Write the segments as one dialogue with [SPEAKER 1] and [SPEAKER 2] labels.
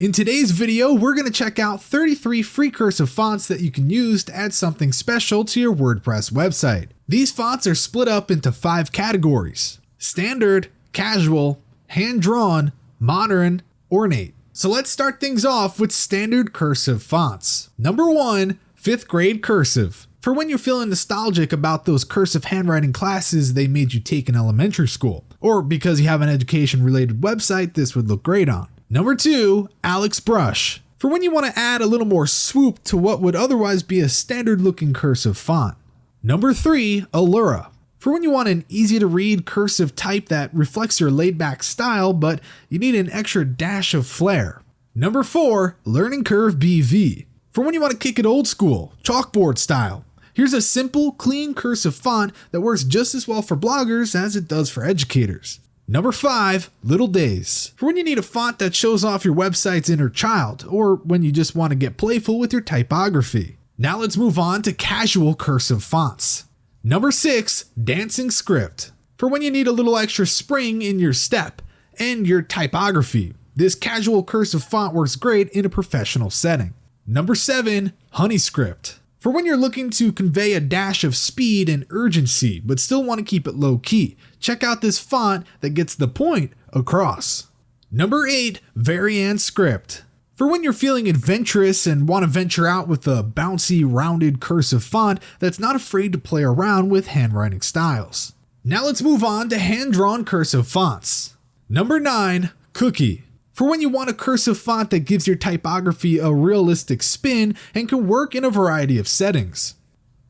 [SPEAKER 1] In today's video, we're going to check out 33 free cursive fonts that you can use to add something special to your WordPress website. These fonts are split up into 5 categories: standard, casual, hand-drawn, modern, ornate. So let's start things off with standard cursive fonts. Number 1, 5th grade cursive. For when you're feeling nostalgic about those cursive handwriting classes they made you take in elementary school, or because you have an education-related website this would look great on. Number 2, Alex Brush. For when you want to add a little more swoop to what would otherwise be a standard looking cursive font. Number 3, Allura. For when you want an easy to read cursive type that reflects your laid back style, but you need an extra dash of flair. Number 4, Learning Curve BV. For when you want to kick it old school, chalkboard style. Here's a simple, clean cursive font that works just as well for bloggers as it does for educators. Number 5, Little Days. For when you need a font that shows off your website's inner child, or when you just want to get playful with your typography. Now let's move on to casual cursive fonts. Number 6, Dancing Script. For when you need a little extra spring in your step and your typography. This casual cursive font works great in a professional setting. Number 7, Honey Script. For when you're looking to convey a dash of speed and urgency, but still want to keep it low key, check out this font that gets the point across. Number 8, Variant Script. For when you're feeling adventurous and want to venture out with a bouncy, rounded cursive font that's not afraid to play around with handwriting styles. Now let's move on to hand-drawn cursive fonts. Number 9, Cookie. For when you want a cursive font that gives your typography a realistic spin and can work in a variety of settings.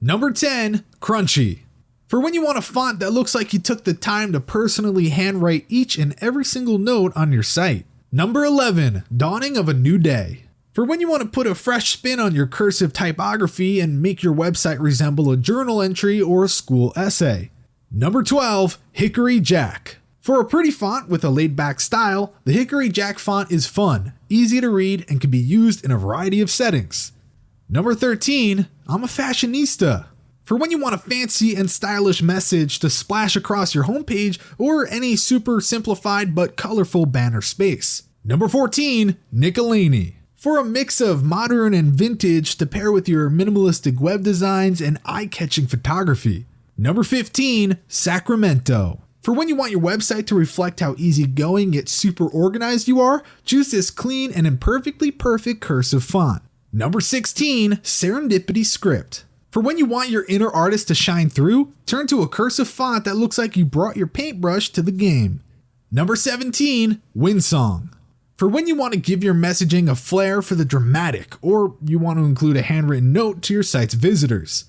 [SPEAKER 1] Number 10, Crunchy. For when you want a font that looks like you took the time to personally handwrite each and every single note on your site. Number 11, Dawning of a New Day. For when you want to put a fresh spin on your cursive typography and make your website resemble a journal entry or a school essay. Number 12, Hickory Jack. For a pretty font with a laid-back style, the Hickory Jack font is fun, easy to read, and can be used in a variety of settings. Number 13, I'm a Fashionista. For when you want a fancy and stylish message to splash across your homepage or any super simplified but colorful banner space. Number 14, Nicolini. For a mix of modern and vintage to pair with your minimalistic web designs and eye-catching photography. Number 15, Sacramento. For when you want your website to reflect how easygoing yet super organized you are, choose this clean and imperfectly perfect cursive font. Number 16, Serendipity Script. For when you want your inner artist to shine through, turn to a cursive font that looks like you brought your paintbrush to the game. Number 17, Windsong. For when you want to give your messaging a flair for the dramatic, or you want to include a handwritten note to your site's visitors.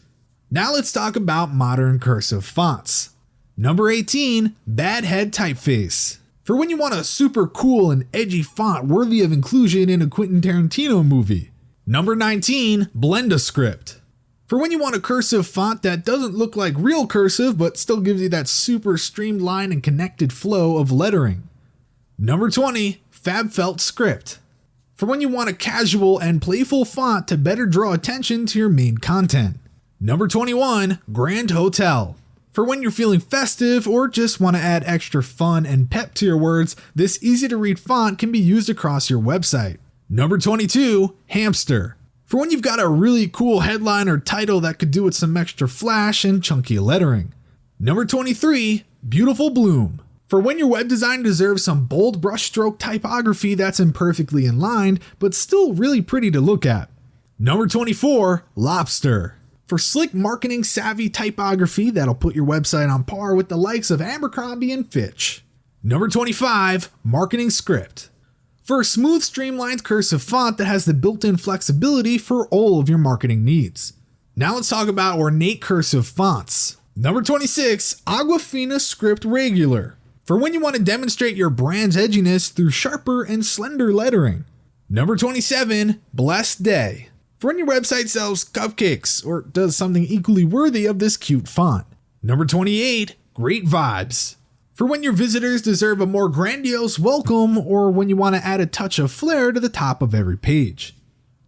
[SPEAKER 1] Now let's talk about modern cursive fonts. Number 18, Bad Head Typeface. For when you want a super cool and edgy font worthy of inclusion in a Quentin Tarantino movie. Number 19, Blenda Script. For when you want a cursive font that doesn't look like real cursive but still gives you that super streamlined and connected flow of lettering. Number 20, Fabfelt Script. For when you want a casual and playful font to better draw attention to your main content. Number 21, Grand Hotel. For when you're feeling festive or just want to add extra fun and pep to your words, this easy to read font can be used across your website. Number 22, Hamster. For when you've got a really cool headline or title that could do with some extra flash and chunky lettering. Number 23, Beautiful Bloom. For when your web design deserves some bold brushstroke typography that's imperfectly inlined, but still really pretty to look at. Number 24, Lobster. For slick marketing savvy typography that'll put your website on par with the likes of Abercrombie and Fitch. Number 25, Marketing Script. For a smooth, streamlined cursive font that has the built-in flexibility for all of your marketing needs. Now let's talk about ornate cursive fonts. Number 26, Aquafina Script Regular. For when you want to demonstrate your brand's edginess through sharper and slender lettering. Number 27, Blessed Day. For when your website sells cupcakes or does something equally worthy of this cute font. Number 28, Great Vibes. For when your visitors deserve a more grandiose welcome or when you want to add a touch of flair to the top of every page.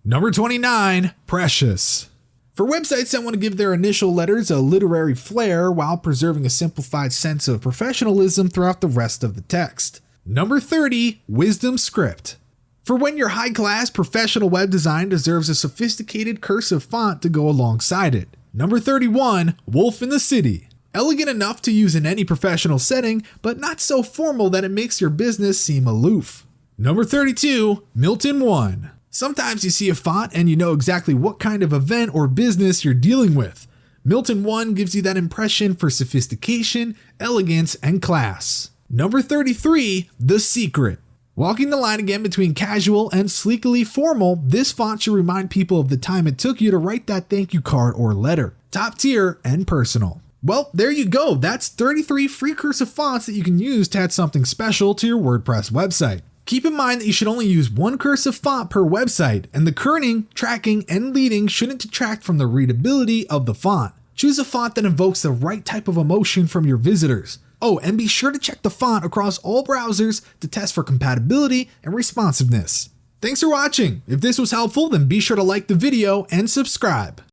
[SPEAKER 1] Number 29, Precious. For websites that want to give their initial letters a literary flair while preserving a simplified sense of professionalism throughout the rest of the text. Number 30, Wisdom Script. For when your high-class professional web design deserves a sophisticated cursive font to go alongside it. Number 31, Wolf in the City. Elegant enough to use in any professional setting, but not so formal that it makes your business seem aloof. Number 32, Milton 1. Sometimes you see a font and you know exactly what kind of event or business you're dealing with. Milton 1 gives you that impression for sophistication, elegance, and class. Number 33, The Secret. Walking the line again between casual and sleekly formal, this font should remind people of the time it took you to write that thank you card or letter. Top tier and personal. Well, there you go. That's 33 free cursive fonts that you can use to add something special to your WordPress website. Keep in mind that you should only use one cursive font per website, and the kerning, tracking, and leading shouldn't detract from the readability of the font. Choose a font that invokes the right type of emotion from your visitors. Oh, and be sure to check the font across all browsers to test for compatibility and responsiveness. Thanks for watching. If this was helpful, then be sure to like the video and subscribe.